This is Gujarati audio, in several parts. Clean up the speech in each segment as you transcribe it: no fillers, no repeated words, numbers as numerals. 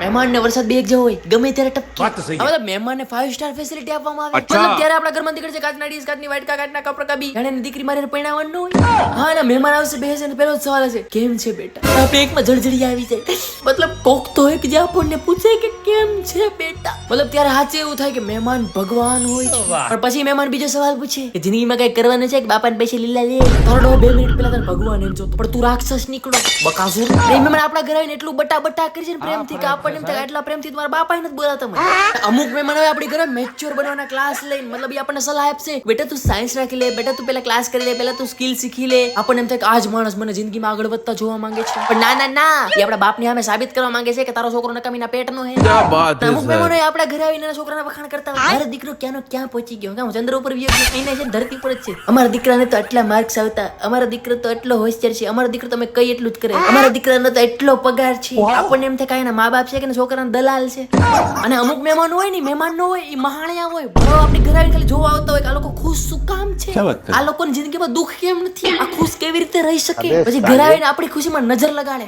મહેમાન ને વરસાદ બે એક જેવો હોય, ગમે ત્યારે ટપકે. હવે મહેમાન ને 5 સ્ટાર ફેસિલિટી આપવામાં આવે. મતલબ ત્યારે આપણા ઘરમાં દીકરી છે, કાચના ડીશ, કાચની વાટકા, કાચના કપડા કાબી, એને દીકરી મારે પરણાવવાનું હોય. હા ને મહેમાન આવશે, બેસે ને પહેલો જ સવાલ હશે, કેમ છે બેટા? આ પેટમાં જળજળી આવી જાય. મતલબ કોક તો હોય કે જે આપણને પૂછે કે કેમ છે બેટા. મતલબ ત્યારે હાચે એવું થાય કે મહેમાન ભગવાન હોય છે. પણ પછી મહેમાન બીજો સવાલ પૂછે કે જિંદગીમાં કઈ કરવાનું છે કે બાપાને પૈસે લીલા લે? થોડો 2 મિનિટ પહેલા તને ભગવાન એમ જોતો, પણ તું રાક્ષસ નીકળો, બકાસુર. એ મહેમાન આપણા ઘરે આવીને એટલું બટા કરી છે ને પ્રેમથી કે આપણને એમ થાય એટલા પ્રેમથી તમારા બાપા નથી બોલાતા મને. અમુક મહેમાન હવે આપણી ઘરે મેચ્યોર બનવાના ક્લાસ લઈને, મતલબ એ આપણને સલાહ આપશે, બેટા તું સાયન્સ રાખી લે, બેટા તું પેલા ક્લાસ કરી લે, પેલા તું સ્કિલ શીખી લે. આપણને એમ થાય કે આજ માણસ મને જિંદગીમાં આગળ વધતા જોવા માંગે છે. પણ ના, એ આપણા બાપની સામે સાબિત કરવા માંગે છે કે તારો છોકરો નકામીના પેટનો હે. અમુક મહેમાનો આપણા ઘરે આવીને એના છોકરાના વખાણ કરતા હોય, મારો દીકરો ક્યાં પહોંચી ગયો, કે હું ચંદ્ર ઉપર ગયો, એને છે ધરતી પર જ છે. અમારા દીકરાને તો આટલા માર્ક્સ આવતા, અમારા દીકરો તો એટલો હોશિયાર છે, અમારો દીકરો તમે કઈ એટલું જ કરે, અમારા દીકરાનો તો એટલો પગાર છે. આપણને એમ થાય કે એના મા બાપ છે કે છોકરાના દલાલ છે. અને અમુક મહેમાન હોય ને, મહેમાન નો હોય, એ મહાણિયા હોય, બરો આપણી ઘરે આવીને ખાલી જોવા આવતા હોય કે આ લોકો ખુશ શું કામ છે, આ લોકોની જિંદગીમાં દુઃખ કેમ નથી, આ ખુશ કેવી રીતે રહી શકે. પછી ઘરે આવીને આપણી ખુશીમાં નજર લગાડે.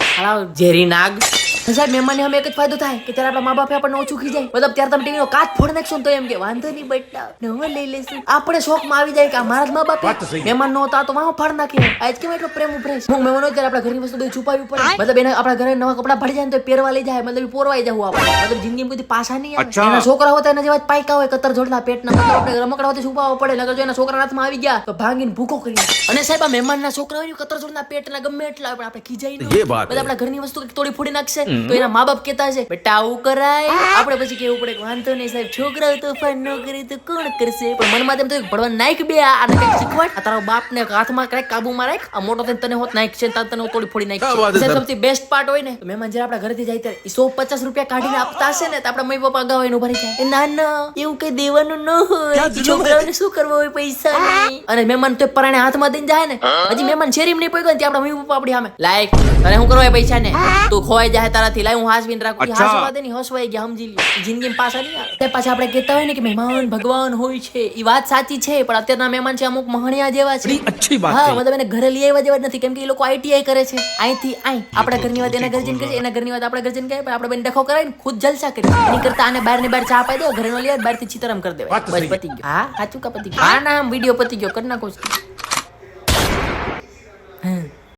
ઝેરી નાગ. સાહેબ મહેમાનને અમે એક જ ફાયદો થાય કે ત્યારે આપણા મા બાપે આપણને ઓછું ખીજાય. મતલબ ત્યારે તમે ટીવીનો કાચ ફોડી નાખશો તો એમ કે વાંધો નહીં બેટા, નવો લઈ લેશું. આપણે શોખમાં આવી જાય કે આ મારા જ મા બાપે મહેમાન નો હતા તો વાહ ફાડ નાખીએ. આજ કેમ એટલો પ્રેમ ઉભરાય. હું મહેમાન હોય ત્યારે આપણા ઘરની વસ્તુ બધી છુપાવવી પડે. મતલબ એને આપણા ઘરે નવા કપડા ભળી જાય તો પહેરવા લઈ જાય, મતલબ પોરવાઈ જવું આપણે. મતલબ જિંદગીમાં કોઈ પાછા નહીં આવે. એના છોકરા હોય એના જેવા પાયકા હોય, કતર જોડના પેટના. મતલબ આપણે રમકડા હોય છુપાવવા પડે, નકર જો એના છોકરા હાથમાં આવી ગયા તો ભાંગીને ભૂકો કરી. અને સાહેબ આ મહેમાનના છોકરા હોય કતર જોડના પેટના ગમે એટલા હોય, આપણે ખીજાઈ નહીં. બધા આપણા ઘરની વસ્તુ તોડી ફોડી નાખશે તો એના મા બાપ કહેતા છે બેટા આવું કરાય. આપણે પછી કેવું પડે કે વાંધો નહીં સાહેબ, છોકરાઓ તોફાન ન કરે તો કોણ કરશે. પણ મનમાં તેમ તો ભણવા નાખ બે, આને કઈક શીખવાડ, આ તારા બાપને હાથમાં કઈક કાબુમાં રાખ, આ મોટો થઈને તને હોત નાખ છે, તને તોડી ફોડી નાખ. સૌથી બેસ્ટ પાર્ટ હોય ને, મહેમાન જયારે આપણા ઘરેથી જાય ત્યારે 150 રૂપિયા કાઢીને આપતા હશે ને તો આપણા મમ્મી પપ્પા અગાઉ એનું ભરી જાય. ના એવું કઈ દેવાનું ન હોય, છોકરાઓને શું કરવા હોય પૈસા નહીં. અને મહેમાન તો પરાણે હાથમાં દઈને જાય ને, હજી મહેમાન શેરીમ નહીં પડ્યો ને આપણા મમ્મી પપ્પા આપણી સામે લાયક તને શું કરવા પૈસા ને, તું ખોવાઈ જાય તારાથી, લાય હું હાસવીને રાખું. હાસવા દે ની હસવાઈ ગયા, સમજી લ્યો. જિંદગીમાં પાછા નહીં આવે. પાછા આપણે કહેતા હોય ને કે મહેમાન ભગવાન હોય છે, એ વાત સાચી છે. પણ અત્યારના મહેમાન છે અમુક મહણિયા જેવા છે. હા મતલબ એને ઘરે લઈ આવ્યા જેવા જ નથી, કેમ કે એ લોકો ITI કરે છે. અહીંથી આપણા ઘરની વાત એના ઘરે જઈને કહે છે, એના ઘરની વાત આપણા ઘરે જઈને કહે, પણ આપણે બેન ડખો કરાવીને ખુદ જલસા કરી. એની કરતા આને બહાર ને બહાર ચા પાઈ દો, ઘરે નો લે બહાર થી ચિતરમ કરી દેવાય, બસ પતી ગયો. હા સાચું કા પતી ગયો. હા ના વિડીયો પતી ગયો, કરી નાખો.